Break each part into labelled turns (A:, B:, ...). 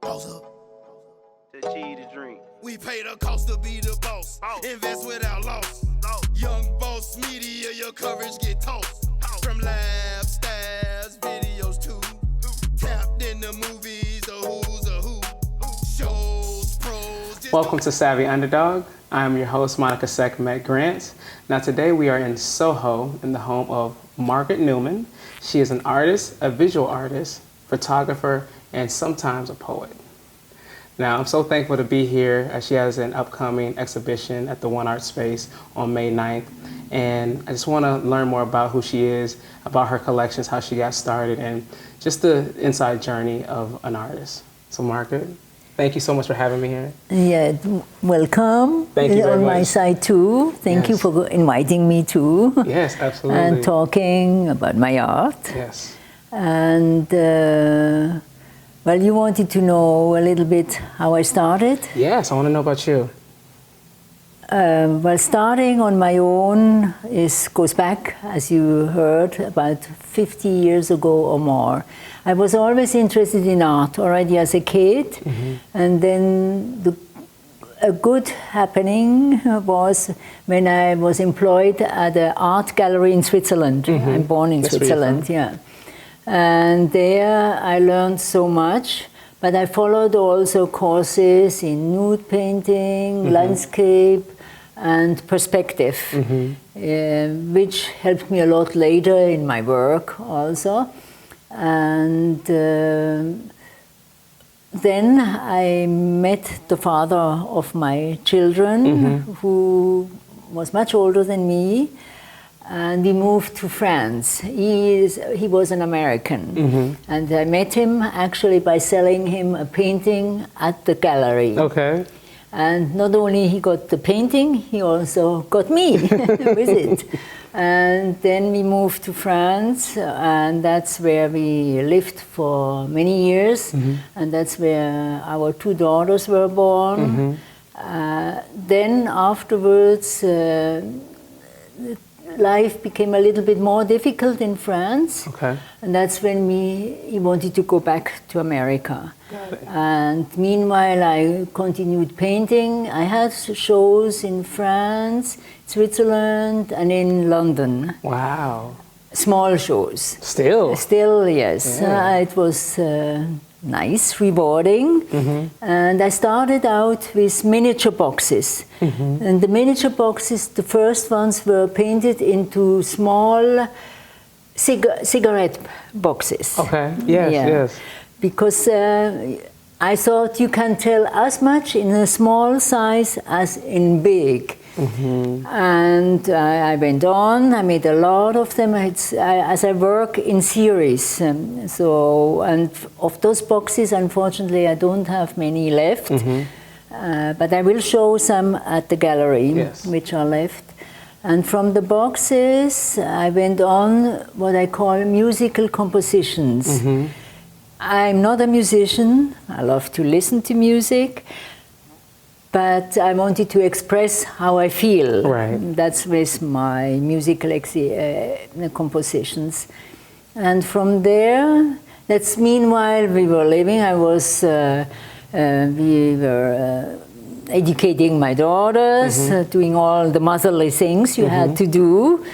A: Boss up.
B: The cheese to drink.
A: We pay the cost to be the boss. Invest without loss. Young boss media, your coverage get tossed. From lab stats, videos too. Tapped in the movies, the who's a who. Shows, pros.
C: Welcome to Savvy Underdog. I'm your host, Monica Sekhmet Grant. Now today we are in Soho in the home of Margrit Newman. She is an artist, a visual artist, photographer, and sometimes a poet. Now I'm so thankful to be here as she has an upcoming exhibition at the One Art Space on May 9th. And I just want to learn more about who she is, about her collections, how she got started, and just the inside journey of an artist. So Margrit, thank you so much for having me here.
D: Yeah, welcome.
C: Thank you very
D: on my
C: much.
D: side too. Thank you for inviting me too.
C: Yes, absolutely.
D: And talking about my art.
C: Yes.
D: And well, you wanted to know a little bit how I started.
C: Yes, I want to know about you.
D: Well, starting on my own goes back, as you heard, about 50 years ago or more. I was always interested in art already as a kid, and then a good happening was when I was employed at an art gallery in Switzerland. I'm born in Switzerland, yeah. And there I learned so much, but I followed also courses in nude painting, landscape, and perspective, which helped me a lot later in my work also. And then I met the father of my children, who was much older than me, and we moved to France. He was an American, and I met him actually by selling him a painting at the gallery.
C: Okay.
D: And not only he got the painting, he also got me with it. And then we moved to France, and that's where we lived for many years, and that's where our two daughters were born. Then afterwards, life became a little bit more difficult in France, and that's when he wanted to go back to America. And meanwhile, I continued painting. I had shows in France, Switzerland, and in London.
C: Wow.
D: Small shows.
C: Still?
D: Still, yes.
C: Yeah.
D: It was nice, rewarding. And I started out with miniature boxes. And the miniature boxes, the first ones were painted into small cigarette boxes.
C: Okay, yes, yes.
D: Because I thought you can tell as much in a small size as in big. And I went on, I made a lot of them as I work in series. And of those boxes, unfortunately, I don't have many left. But I will show some at the gallery, which are left. And from the boxes, I went on what I call musical compositions. I'm not a musician. I love to listen to music. But I wanted to express how I feel.
C: Right.
D: That's with my musical compositions. And from there, that's meanwhile we were living. We were educating my daughters, doing all the motherly things you had to do.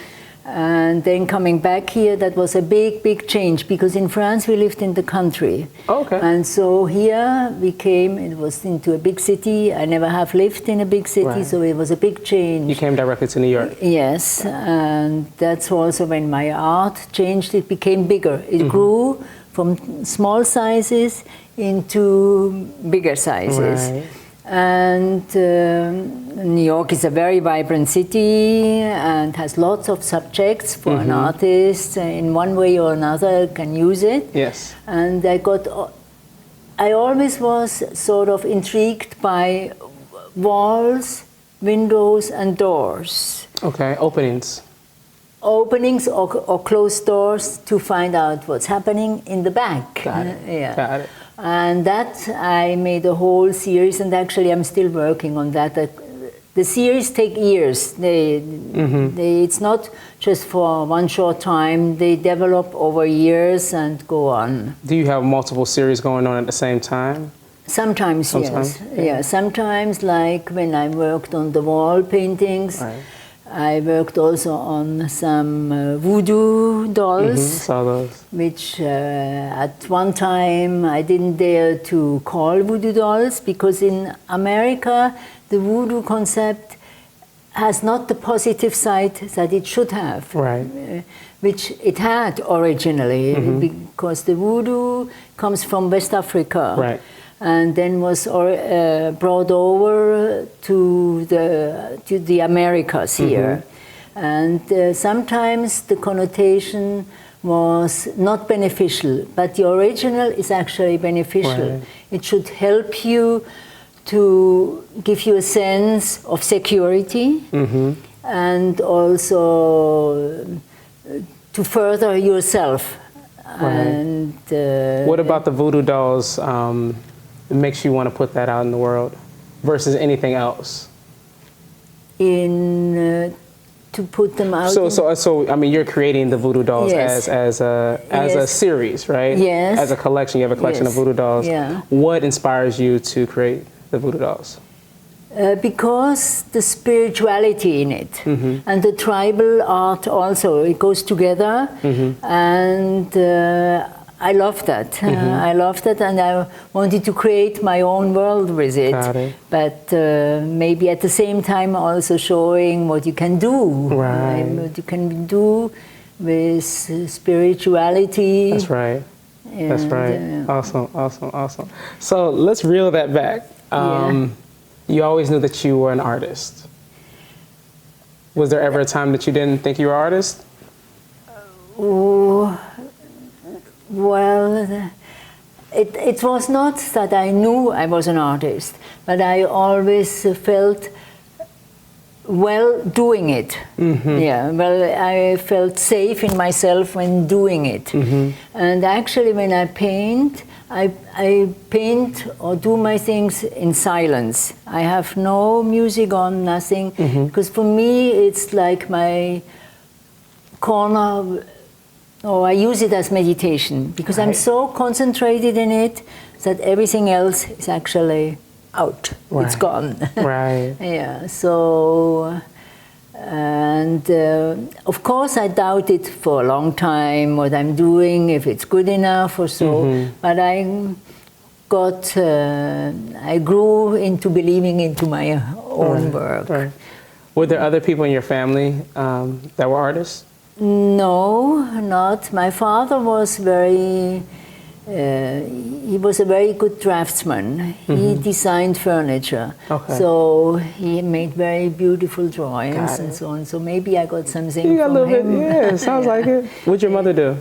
D: And then coming back here, that was a big, big change, because in France we lived in the country.
C: Okay.
D: And so here it was into a big city. I never have lived in a big city, so it was a big change.
C: You came directly to New York?
D: Yes, and that's also when my art changed. It became bigger. It grew from small sizes into bigger sizes.
C: Right.
D: And New York is a very vibrant city and has lots of subjects for an artist. In one way or another can use it.
C: Yes.
D: And I always was sort of intrigued by walls, windows, and doors.
C: Okay, openings.
D: Openings or closed doors to find out what's happening in the back.
C: Got it.
D: Yeah.
C: Got it.
D: And that I made a whole series, and actually I'm still working on that. The series take years. It's not just for one short time. They develop over years and go on.
C: Do you have multiple series going on at the same time?
D: Sometimes, yes. Yeah. Sometimes, like when I worked on the wall paintings,
C: Right.
D: I worked also on some voodoo dolls,
C: Saw those.
D: which at one time I didn't dare to call voodoo dolls because in America the voodoo concept has not the positive side that it should have.
C: Right.
D: Which it had originally, because the voodoo comes from West Africa.
C: Right.
D: And then was brought over to the Americas here. And sometimes the connotation was not beneficial, but the original is actually beneficial.
C: Right.
D: It should help you to give you a sense of security and also to further yourself.
C: Right.
D: And
C: What about the voodoo dolls makes you want to put that out in the world versus anything else?
D: To put them out.
C: So I mean, you're creating the voodoo dolls
D: Yes.
C: as a series, right?
D: Yes.
C: As a collection, you have a collection of voodoo dolls.
D: Yeah.
C: What inspires you to create the voodoo dolls?
D: Because the spirituality in it and the tribal art also, it goes together, and I love that. I love that, and I wanted to create my own world with it.
C: Got it.
D: But maybe at the same time also showing what you can do.
C: Right.
D: What you can do with spirituality.
C: That's right. That's
D: And,
C: right. Awesome. So let's reel that back. You always knew that you were an artist. Was there ever a time that you didn't think you were an artist?
D: Oh, well, it was not that I knew I was an artist, but I always felt well doing it. Yeah, well, I felt safe in myself when doing it. And actually, when I paint, I paint or do my things in silence. I have no music on, nothing, because for me it's like my corner. Oh, I use it as meditation because I'm so concentrated in it that everything else is actually out.
C: Right.
D: It's gone.
C: Right.
D: Yeah. So, and of course, I doubted for a long time what I'm doing, if it's good enough or so. But I grew into believing into my own work.
C: Right. Were there other people in your family that were artists?
D: No, not. My father was he was a very good draftsman. He designed furniture.
C: Okay.
D: So he made very beautiful drawings
C: Got
D: and
C: it.
D: so on. So maybe I got something
C: You got a
D: from
C: little bit,
D: him.
C: yeah, sounds like it. What'd your mother do?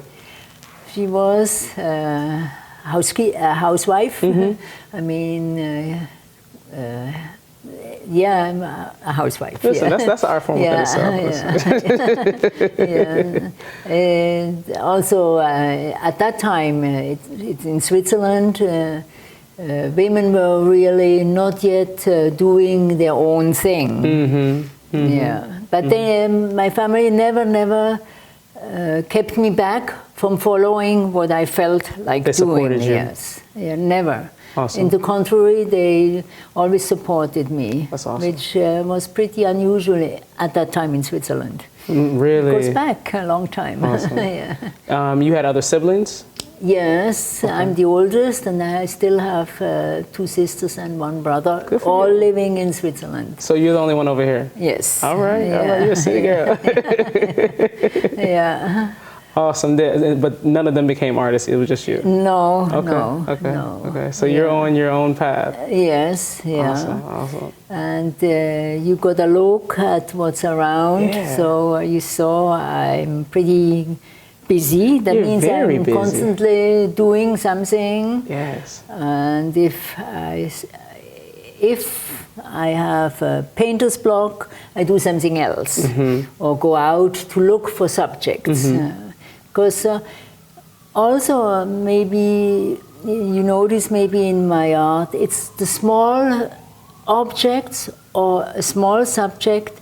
D: She was a housewife. I mean, yeah, I'm a housewife.
C: Listen,
D: yeah.
C: that's an art form within itself.
D: Yeah. And also, at that time, it's in Switzerland, women were really not yet doing their own thing. Yeah, but my family never kept me back from following what I felt like
C: They
D: doing.
C: supported you.
D: Yes, yeah, never.
C: Awesome.
D: In the contrary, they always supported me,
C: That's awesome.
D: which was pretty unusual at that time in Switzerland.
C: Really?
D: It goes back a long time.
C: Awesome.
D: Yeah.
C: You had other siblings?
D: Yes, I'm the oldest, and I still have 2 sisters and 1 brother,
C: Good for
D: all
C: you.
D: living in Switzerland.
C: So you're the only one over here?
D: Yes.
C: All right,
D: Yeah.
C: you're a city girl.
D: Yeah.
C: Awesome. But none of them became artists, it was just you?
D: No,
C: Okay.
D: no.
C: Okay, so you're on your own path.
D: Yes, yeah.
C: Awesome.
D: And you got a look at what's around.
C: Yeah.
D: So you saw I'm pretty busy. That
C: You're
D: means
C: very
D: I'm
C: busy.
D: constantly doing something.
C: Yes.
D: And if I have a painter's block, I do something else, or go out to look for subjects. Because also maybe you notice maybe in my art, it's the small objects or a small subject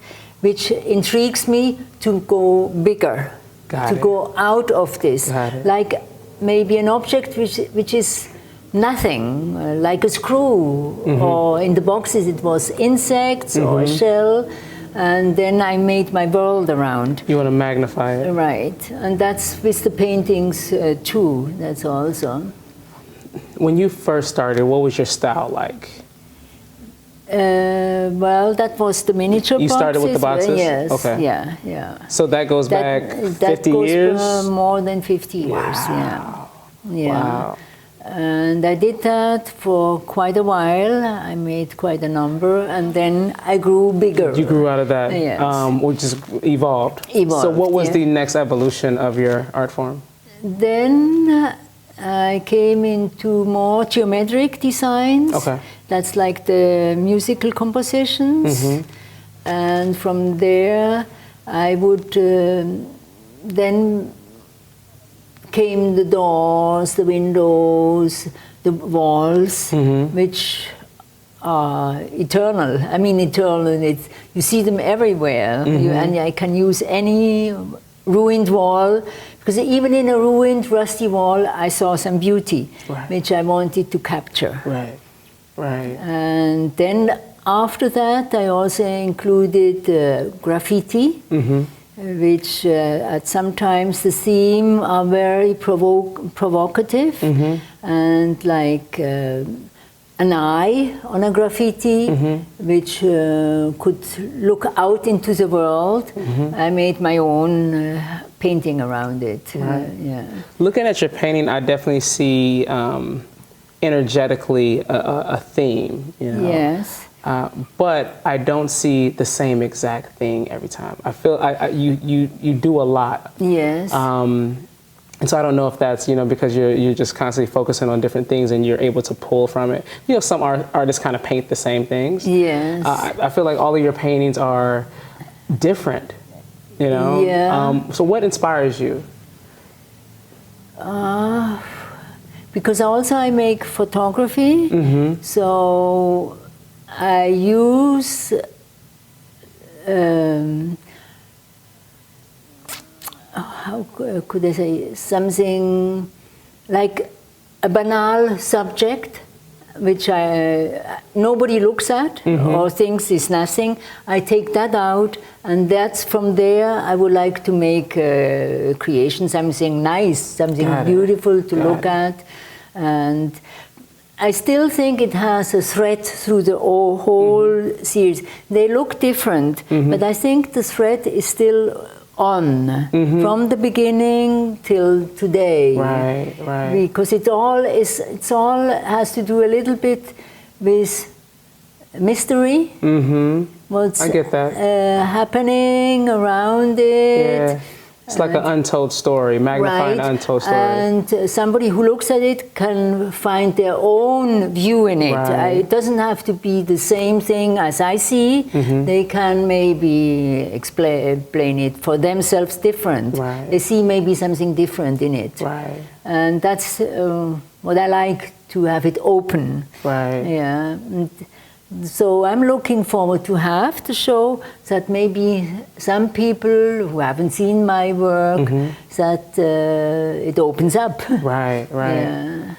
D: which intrigues me to go bigger,
C: Got
D: to
C: it.
D: go out of this.
C: Got it.
D: Like maybe an object which is nothing, like a screw, or in the boxes it was insects or a shell, and then I made my world around.
C: You want to magnify it.
D: Right, and that's with the paintings too, that's also.
C: When you first started, what was your style like?
D: Well, that was the miniature boxes.
C: You started with the boxes?
D: Yes,
C: okay.
D: yeah.
C: So that goes back 50
D: that goes
C: years?
D: More than 50 years,
C: Wow.
D: yeah.
C: Wow.
D: And I did that for quite a while. I made quite a number, and then I grew bigger.
C: You grew out of that,
D: yes.
C: Which is evolved.
D: Evolved,
C: So what was
D: yeah.
C: the next evolution of your art form?
D: Then I came into more geometric designs.
C: Okay.
D: That's like the musical compositions. And from there, I would then came the doors, the windows, the walls, which are eternal. I mean, eternal. You see them everywhere, and I can use any ruined wall, because even in a ruined, rusty wall, I saw some beauty,
C: Right.
D: which I wanted to capture.
C: Right.
D: And then after that, I also included graffiti. Which at sometimes the theme are very provocative, and like an eye on a graffiti, which could look out into the world. I made my own painting around it. Yeah.
C: Looking at your painting, I definitely see energetically a theme. You know?
D: Yes.
C: But I don't see the same exact thing every time. I feel you do a lot.
D: Yes.
C: And so I don't know if that's, because you're just constantly focusing on different things and you're able to pull from it. Some artists kind of paint the same things.
D: Yes.
C: I feel like all of your paintings are different,
D: Yeah.
C: So what inspires you?
D: Because also I make photography, so I use how could I say, something like a banal subject which nobody looks at or thinks is nothing. I take that out, and that's from there I would like to make creation, something nice, something beautiful to look at. And I still think it has a thread through the whole series. They look different, but I think the thread is still on from the beginning till today.
C: Right.
D: Because it all has to do a little bit with mystery. What's
C: I get that.
D: happening around it.
C: Yeah. It's like an untold story, magnifying an untold story.
D: And somebody who looks at it can find their own view in it.
C: Right.
D: It doesn't have to be the same thing as I see. They can maybe explain it for themselves different.
C: Right.
D: They see maybe something different in it.
C: Right.
D: And that's what I like, to have it open.
C: Right.
D: Yeah. So I'm looking forward to have the show, that maybe some people who haven't seen my work, that it opens up.
C: Right.
D: Yeah.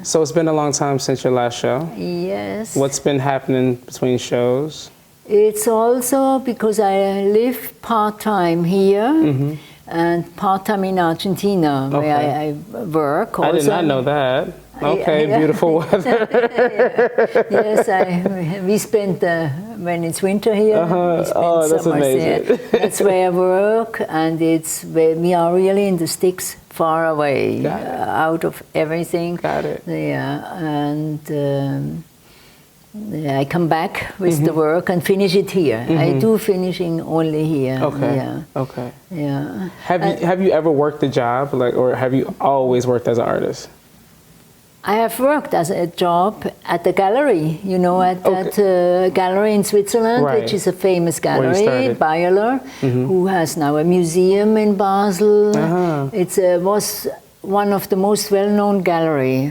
C: So it's been a long time since your last show.
D: Yes.
C: What's been happening between shows?
D: It's also because I live part-time here and part-time in Argentina, where I work also.
C: I did not know that. Okay, beautiful weather.
D: Yes, we spend when it's winter here. We spend
C: that's
D: summers
C: amazing.
D: there. That's where I work, and we are really in the sticks, far away, out of everything.
C: Got it.
D: Yeah, and I come back with the work and finish it here. I do finishing only here.
C: Okay.
D: Yeah.
C: Okay.
D: Yeah.
C: Have you ever worked a job, or have you always worked as an artist?
D: I have worked as a job at the gallery, at that gallery in Switzerland, which is a famous gallery, Bayou, who has now a museum in Basel. It was one of the most well-known gallery,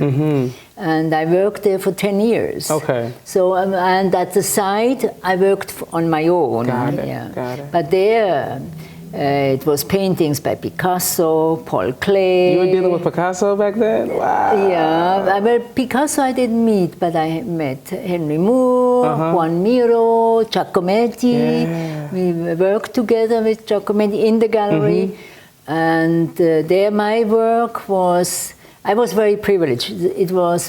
D: and I worked there for 10 years.
C: Okay.
D: So, and at the side, I worked on my own.
C: Got it.
D: But there, It was paintings by Picasso, Paul Klee.
C: You were dealing with Picasso back then? Wow.
D: Yeah, well, Picasso I didn't meet, but I met Henry Moore, Juan Miro, Giacometti.
C: Yeah.
D: We worked together with Giacometti in the gallery. And there my work was, I was very privileged.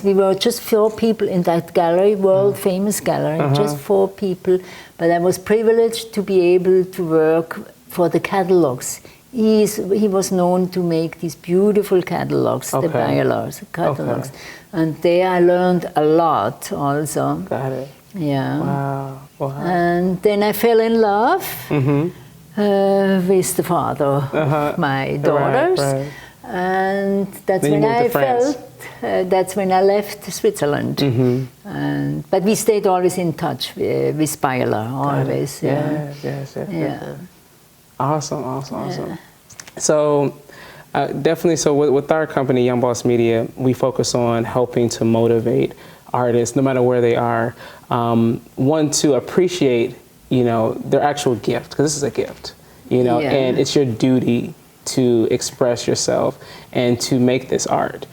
D: We were just 4 people in that gallery, world famous gallery, just 4 people. But I was privileged to be able to work for the catalogs. He was known to make these beautiful catalogs, the Bayou catalogs. And there I learned a lot also.
C: Got it.
D: Yeah.
C: Wow. Wow.
D: And then I fell in love with the father of my daughters.
C: Right.
D: And that's
C: Then you
D: when
C: moved
D: I
C: to France.
D: that's when I left Switzerland. But we stayed always in touch with Bayou, always.
C: Yes.
D: Yeah.
C: Awesome. So definitely, so with our company, Young Boss Media, we focus on helping to motivate artists, no matter where they are, one, to appreciate, their actual gift, because this is a gift, and it's your duty to express yourself and to make this art.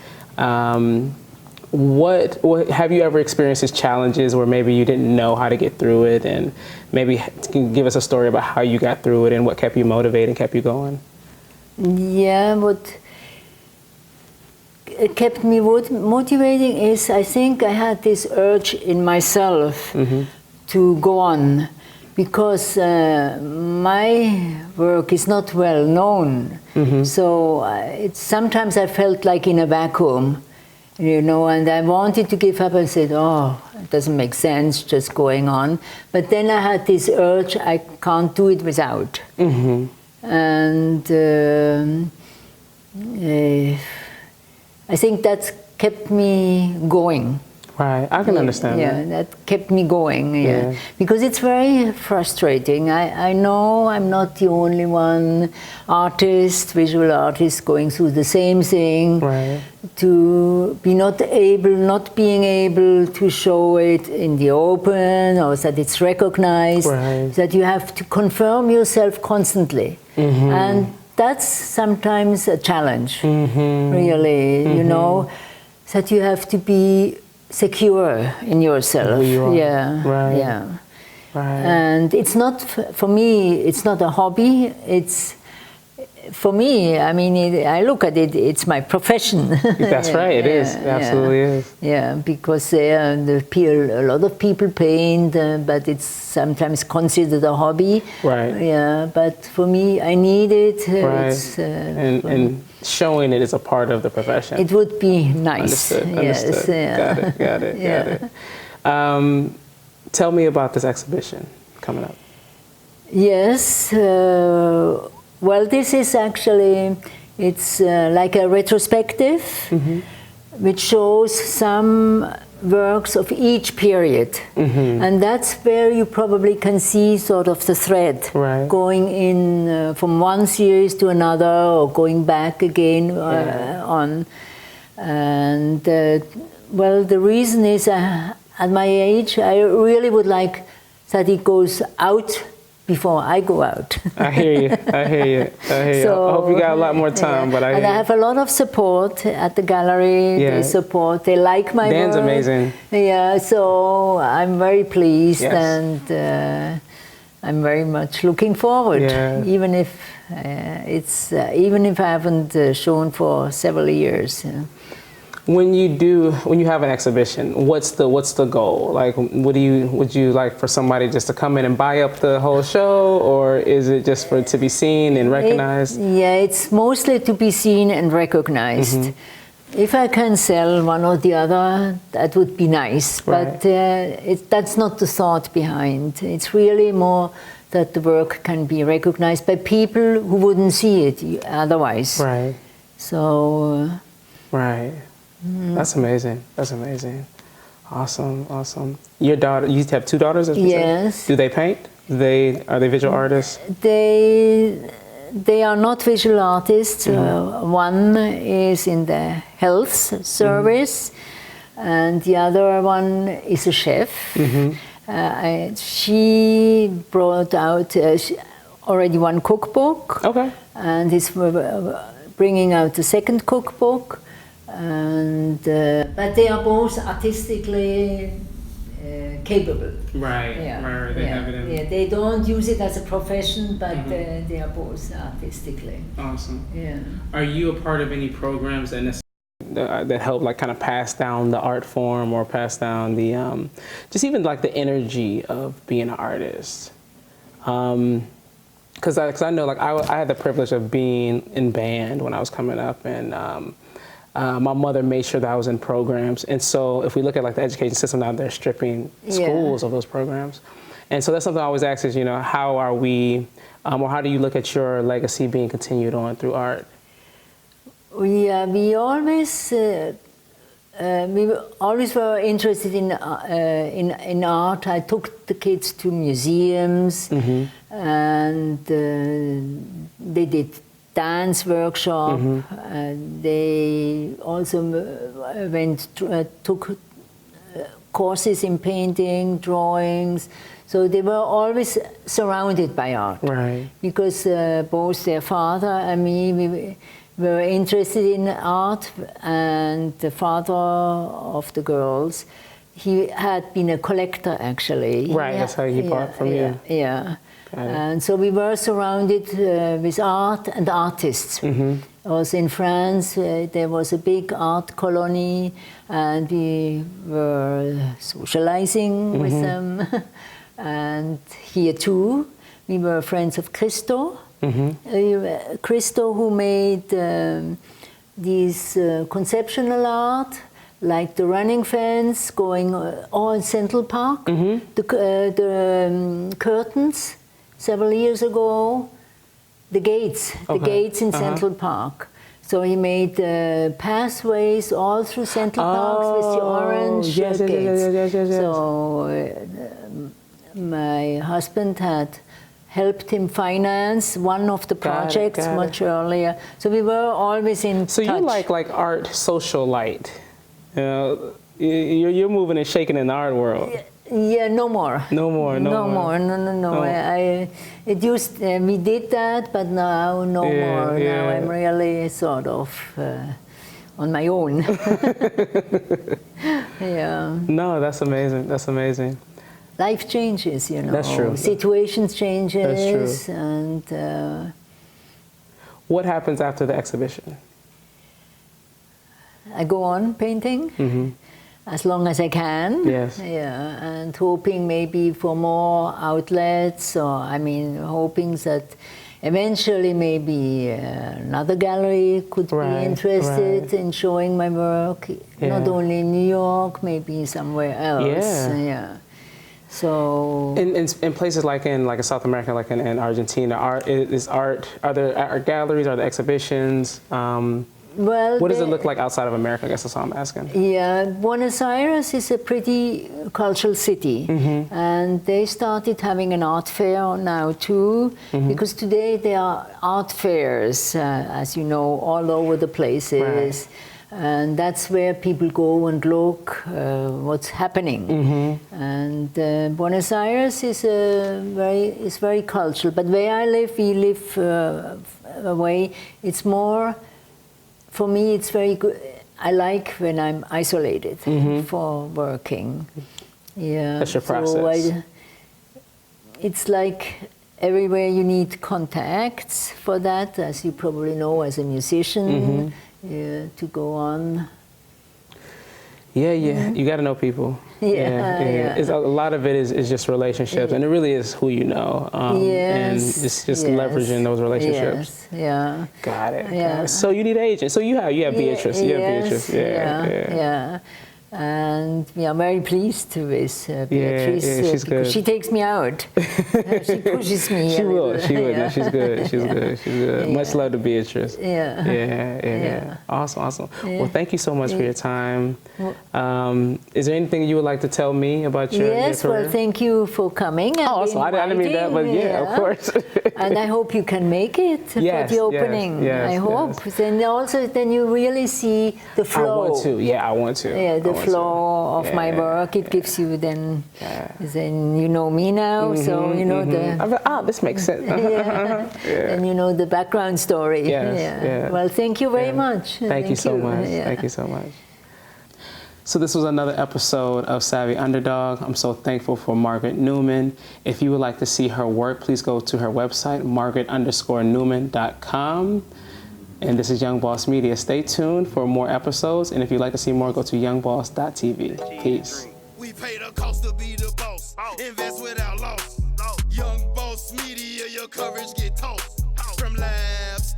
C: What have you ever experienced as challenges where maybe you didn't know how to get through it, and maybe can give us a story about how you got through it and what kept you motivated and kept you going?
D: Yeah, what kept me motivating is I think I had this urge in myself to go on, because my work is not well known. So sometimes I felt like in a vacuum. And I wanted to give up and said, it doesn't make sense just going on. But then I had this urge, I can't do it without. And I think that kept me going.
C: Right, I can understand that.
D: Yeah, that kept me going, because it's very frustrating. I know I'm not the only one visual artist going through the same thing.
C: Right.
D: To be not being able to show it in the open, or that it's recognized, that you have to confirm yourself constantly. And that's sometimes a challenge, really, that you have to be secure in yourself.
C: Who you are.
D: Yeah. And it's not, for me, it's not a hobby. It's, for me, I mean, I look at it, it's my profession.
C: That's right, it is. It absolutely is.
D: Yeah, because a lot of people paint, but it's sometimes considered a hobby.
C: Right.
D: Yeah, but for me, I need it.
C: Right. And showing it is a part of the profession.
D: It would be nice.
C: Understood.
D: Yes.
C: Got it. Tell me about this exhibition coming up.
D: Yes. Well, this is actually, it's like a retrospective, which shows some works of each period. And that's where you probably can see sort of the thread going in from one series to another, or going back again on. And well, the reason is at my age, I really would like that it goes out before I go out.
C: I hear you. So, I hope you got a lot more time, but I
D: have a lot of support at the gallery. They support, they like my
C: Dan's
D: work.
C: amazing.
D: Yeah, so I'm very pleased, and I'm very much looking forward, even if even if I haven't shown for several years.
C: When you have an exhibition, what's the goal? Like, would you like for somebody just to come in and buy up the whole show, or is it just for it to be seen and recognized?
D: It's mostly to be seen and recognized. If I can sell one or the other, that would be nice. But that's not the thought behind. It's really more that the work can be recognized by people who wouldn't see it otherwise.
C: Right.
D: So.
C: Right. That's amazing. Awesome. Your daughter, you have 2 daughters, as you
D: said?
C: Do they paint? Are they visual artists?
D: They are not visual artists. One is in the health service, and the other one is a chef. She brought out already one cookbook.
C: Okay.
D: And he's bringing out the second cookbook. And but they are both artistically capable.
C: Right.
D: Yeah.
C: Right. They have it in.
D: Yeah. They don't use it as a profession, but they are both artistically.
C: Awesome.
D: Yeah.
C: Are you a part of any programs that help like kind of pass down the art form or pass down the just even like the energy of being an artist? Because I know like I had the privilege of being in band when I was coming up, and my mother made sure that I was in programs. And so if we look at like the education system now, they're stripping schools of those programs. And so that's something I always ask is, how are we, or how do you look at your legacy being continued on through art?
D: We always were interested in art. I took the kids to museums, and they did dance workshop. They also took courses in painting, drawings. So they were always surrounded by art.
C: Right.
D: Because both their father and me, we were interested in art, and the father of the girls, he had been a collector actually.
C: Right, that's how he bought from you.
D: Yeah. And so we were surrounded with art and artists. Also in France, there was a big art colony, and we were socializing with them. And here too, we were friends of Christo. Christo, who made these conceptual art, like the running fence going all in Central Park, the curtains several years ago, the gates in Central Park. So he made pathways all through Central Park with the orange gates. So my husband had helped him finance one of the projects much earlier. So we were always in touch.
C: So you like art socialite. You're moving and shaking in the art world.
D: Yeah, no more.
C: No more.
D: We did that, but now no more.
C: Yeah.
D: Now I'm really sort of on my own. Yeah.
C: No, that's amazing. That's amazing.
D: Life changes,
C: That's true.
D: Situations changes.
C: That's true.
D: And
C: what happens after the exhibition?
D: I go on painting. As long as I can.
C: Yes.
D: Yeah, and hoping maybe for more outlets, or hoping that eventually maybe another gallery could be interested in showing my work, not only in New York, maybe somewhere else. Yeah. So
C: in places like in South America, like in Argentina, are there art galleries, are there exhibitions?
D: Well,
C: what does it look like outside of America? I guess that's all I'm asking.
D: Yeah, Buenos Aires is a pretty cultural city, and they started having an art fair now too, because today there are art fairs, as you know, all over the places. Right. And that's where people go and look what's happening. And Buenos Aires is very cultural. But where I live, we live away. It's more. For me, it's very good. I like when I'm isolated for working. Yeah.
C: That's your process.
D: So it's like everywhere you need contacts for that, as you probably know as a musician, to go on.
C: Yeah, you got to know people. It's, a lot of it is just relationships, and it really is who you know, and just leveraging those relationships. Got it. So you need an agent. So you have Beatrice. Beatrice. And
D: I'm very pleased with Beatrice
C: she's good.
D: She takes me out. She pushes me.
C: She will. She's good. Much love to Beatrice. Awesome. Well, thank you so much for your time. Is there anything you would like to tell me about your career?
D: Well, thank you for coming.
C: Awesome. I didn't mean that, but of course.
D: And I hope you can make it for the opening. I hope. Then you really see the flow.
C: I want to. I want to.
D: The flow of my work. It gives you then you know me now, so you know
C: this makes sense.
D: And you know the background story.
C: Yes.
D: Well, thank you very much.
C: Thank you so much. Thank you so much. So this was another episode of Savvy Underdog. I'm so thankful for Margrit Newman. If you would like to see her work, please go to her website, margrit_newman.com. And this is Young Boss Media. Stay tuned for more episodes. And if you'd like to see more, go to youngboss.tv. Peace.
A: We pay the cost to be the boss. Invest without loss. Young Boss Media, your coverage get tossed. From labs